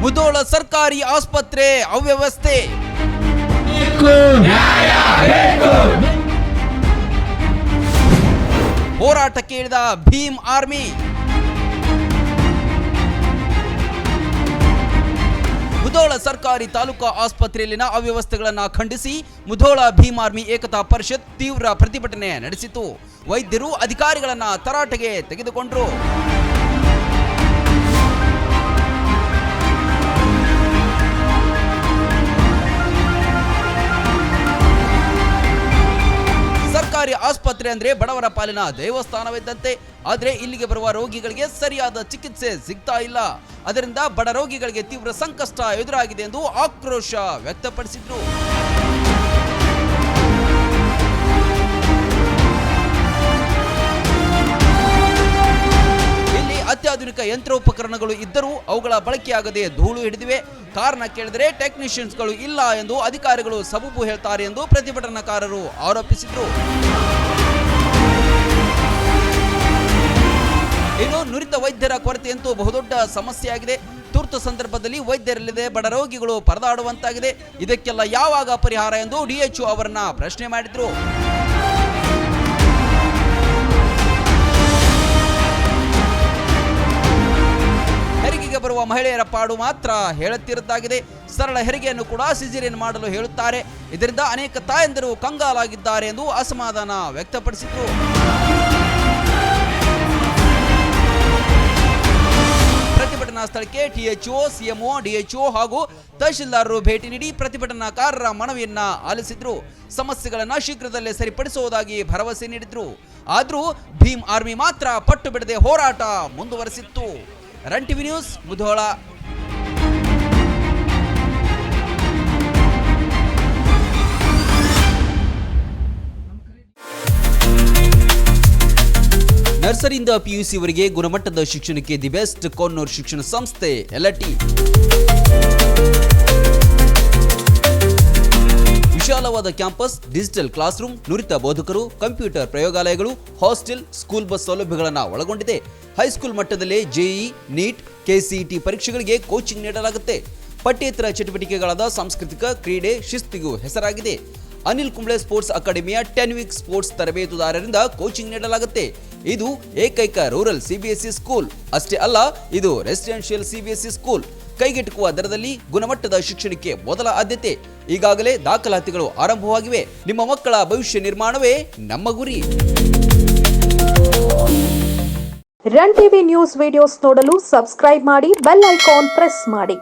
ಮುಧೋಳ ಸರ್ಕಾರಿ ಆಸ್ಪತ್ರೆ ಅವ್ಯವಸ್ಥೆ. ಹೋರಾಟಕ್ಕೆ ಇಳಿದ ಭೀಮ್ ಆರ್ಮಿ. ಮುಧೋಳ ಸರ್ಕಾರಿ ತಾಲೂಕಾ ಆಸ್ಪತ್ರೆಯಲ್ಲಿನ ಅವ್ಯವಸ್ಥೆಗಳನ್ನು ಖಂಡಿಸಿ ಮುಧೋಳ ಭೀಮ್ ಆರ್ಮಿ ಏಕತಾ ಪರಿಷತ್ ತೀವ್ರ ಪ್ರತಿಭಟನೆ ನಡೆಸಿತು. ವೈದ್ಯರು ಅಧಿಕಾರಿಗಳನ್ನ ತರಾಟೆಗೆ ತೆಗೆದುಕೊಂಡರು. ಸರ್ಕಾರಿ ಆಸ್ಪತ್ರೆ ಅಂದ್ರೆ ಬಡವರ ಪಾಲಿನ ದೇವಸ್ಥಾನವಿದ್ದಂತೆ. ಆದ್ರೆ ಇಲ್ಲಿಗೆ ಬರುವ ರೋಗಿಗಳಿಗೆ ಸರಿಯಾದ ಚಿಕಿತ್ಸೆ ಸಿಗ್ತಾ ಇಲ್ಲ. ಅದರಿಂದ ಬಡ ರೋಗಿಗಳಿಗೆ ತೀವ್ರ ಸಂಕಷ್ಟ ಎದುರಾಗಿದೆ ಎಂದು ಆಕ್ರೋಶ ವ್ಯಕ್ತಪಡಿಸಿದ್ರು. ಇಲ್ಲಿ ಅತ್ಯಾಧುನಿಕ ಯಂತ್ರೋಪಕರಣಗಳು ಇದ್ದರೂ ಅವುಗಳ ಬಳಕೆಯಾಗದೆ ಧೂಳು ಹಿಡಿದಿವೆ. ಕಾರಣ ಕೇಳಿದರೆ ಟೆಕ್ನಿಷಿಯನ್ಸ್ಗಳು ಇಲ್ಲ ಎಂದು ಅಧಿಕಾರಿಗಳು ಸಬೂಬು ಹೇಳ್ತಾರೆ ಎಂದು ಪ್ರತಿಭಟನಾಕಾರರು ಆರೋಪಿಸಿದರು. ಇನ್ನು ನುರಿತ ವೈದ್ಯರ ಕೊರತೆಯಂತೂ ಬಹುದೊಡ್ಡ ಸಮಸ್ಯೆಯಾಗಿದೆ. ತುರ್ತು ಸಂದರ್ಭದಲ್ಲಿ ವೈದ್ಯರಿಲ್ಲದೆ ಬಡ ರೋಗಿಗಳು ಪರದಾಡುವಂತಾಗಿದೆ. ಇದಕ್ಕೆಲ್ಲ ಯಾವಾಗ ಪರಿಹಾರ ಎಂದು ಡಿಎಚ್ಒ ಅವರನ್ನ ಪ್ರಶ್ನೆ ಮಾಡಿದ್ರು. ಹೆರಿಗೆಗೆ ಬರುವ ಮಹಿಳೆಯರ ಪಾಡು ಮಾತ್ರ ಹೇಳುತ್ತಿರುತ್ತಾಗಿದೆ. ಸರಳ ಹೆರಿಗೆಯನ್ನು ಕೂಡ ಸಿಜೇರಿಯನ್ ಮಾಡಲು ಹೇಳುತ್ತಾರೆ. ಇದರಿಂದ ಅನೇಕ ತಾಯಂದಿರು ಕಂಗಾಲಾಗಿದ್ದಾರೆ ಎಂದು ಅಸಮಾಧಾನ ವ್ಯಕ್ತಪಡಿಸಿದರು. ಪ್ರತಿಭಟನಾ ಸ್ಥಳಕ್ಕೆ ಟಿಎಚ್ಒ, ಸಿಎಂಒ, ಡಿಎಚ್ಒ ಹಾಗೂ ತಹಶೀಲ್ದಾರರು ಭೇಟಿ ನೀಡಿ ಪ್ರತಿಭಟನಾಕಾರರ ಮನವಿಯನ್ನ ಆಲಿಸಿದ್ರು. ಸಮಸ್ಯೆಗಳನ್ನ ಶೀಘ್ರದಲ್ಲೇ ಸರಿಪಡಿಸುವುದಾಗಿ ಭರವಸೆ ನೀಡಿದ್ರು. ಆದ್ರೂ ಭೀಮ್ ಆರ್ಮಿ ಮಾತ್ರ ಪಟ್ಟು ಬಿಡದೆ ಹೋರಾಟ ಮುಂದುವರೆಸಿತ್ತು. Run TV news, Mudhol. ನರ್ಸರಿಯಿಂದ ಪಿಯುಸಿವರೆಗೆ ಗುಣಮಟ್ಟದ ಶಿಕ್ಷಣಕ್ಕೆ ದಿ ಬೆಸ್ಟ್ ಕೊನ್ನೂರು ಶಿಕ್ಷಣ ಸಂಸ್ಥೆ ಎಲ್ಟಿ. ವಿಶಾಲವಾದ ಕ್ಯಾಂಪಸ್, ಡಿಜಿಟಲ್ ಕ್ಲಾಸ್ ರೂಮ್, ನುರಿತ ಬೋಧಕರು, ಕಂಪ್ಯೂಟರ್ ಪ್ರಯೋಗಾಲಯಗಳು, ಹಾಸ್ಟೆಲ್, ಸ್ಕೂಲ್ ಬಸ್ ಸೌಲಭ್ಯಗಳನ್ನು ಒಳಗೊಂಡಿದೆ. ಹೈಸ್ಕೂಲ್ ಮಟ್ಟದಲ್ಲೇ ಜೆಇಇ, ನೀಟ್, ಕೆಸಿಇಟಿ ಪರೀಕ್ಷೆಗಳಿಗೆ ಕೋಚಿಂಗ್ ನೀಡಲಾಗುತ್ತೆ. ಪಠ್ಯೇತರ ಚಟುವಟಿಕೆಗಳಾದ ಸಾಂಸ್ಕೃತಿಕ, ಕ್ರೀಡೆ, ಶಿಸ್ತಿಗೂ ಹೆಸರಾಗಿದೆ. ಅನಿಲ್ ಕುಂಬ್ಳೆ ಸ್ಪೋರ್ಟ್ಸ್ ಅಕಾಡೆಮಿಯ 10 ವೀಕ್ ಸ್ಪೋರ್ಟ್ಸ್ ತರಬೇತುದಾರರಿಂದ ಕೋಚಿಂಗ್ ನೀಡಲಾಗುತ್ತೆ. ಇದು ಏಕೈಕ ರೂರಲ್ ಸಿಬಿಎಸ್ಇ ಸ್ಕೂಲ್. ಅಷ್ಟೇ ಅಲ್ಲ, ಇದು ರೆಸಿಡೆನ್ಷಿಯಲ್ ಸಿಬಿಎಸ್ಇ ಸ್ಕೂಲ್. ಕೈಗೆಟುಕುವ ದರದಲ್ಲಿ ಗುಣಮಟ್ಟದ ಶಿಕ್ಷಣಕ್ಕೆ ಮೊದಲ ಆದ್ಯತೆ. ಈಗಾಗಲೇ ದಾಖಲಾತಿಗಳು ಆರಂಭವಾಗಿವೆ. ನಿಮ್ಮ ಮಕ್ಕಳ ಭವಿಷ್ಯ ನಿರ್ಮಾಣವೇ ನಮ್ಮ ಗುರಿ. ರನ್ ಟಿವಿ ನ್ಯೂಸ್ ವಿಡಿಯೋಸ್ ನೋಡಲು ಸಬ್ಸ್ಕ್ರೈಬ್ ಮಾಡಿ, ಬೆಲ್ ಐಕಾನ್ ಪ್ರೆಸ್ ಮಾಡಿ.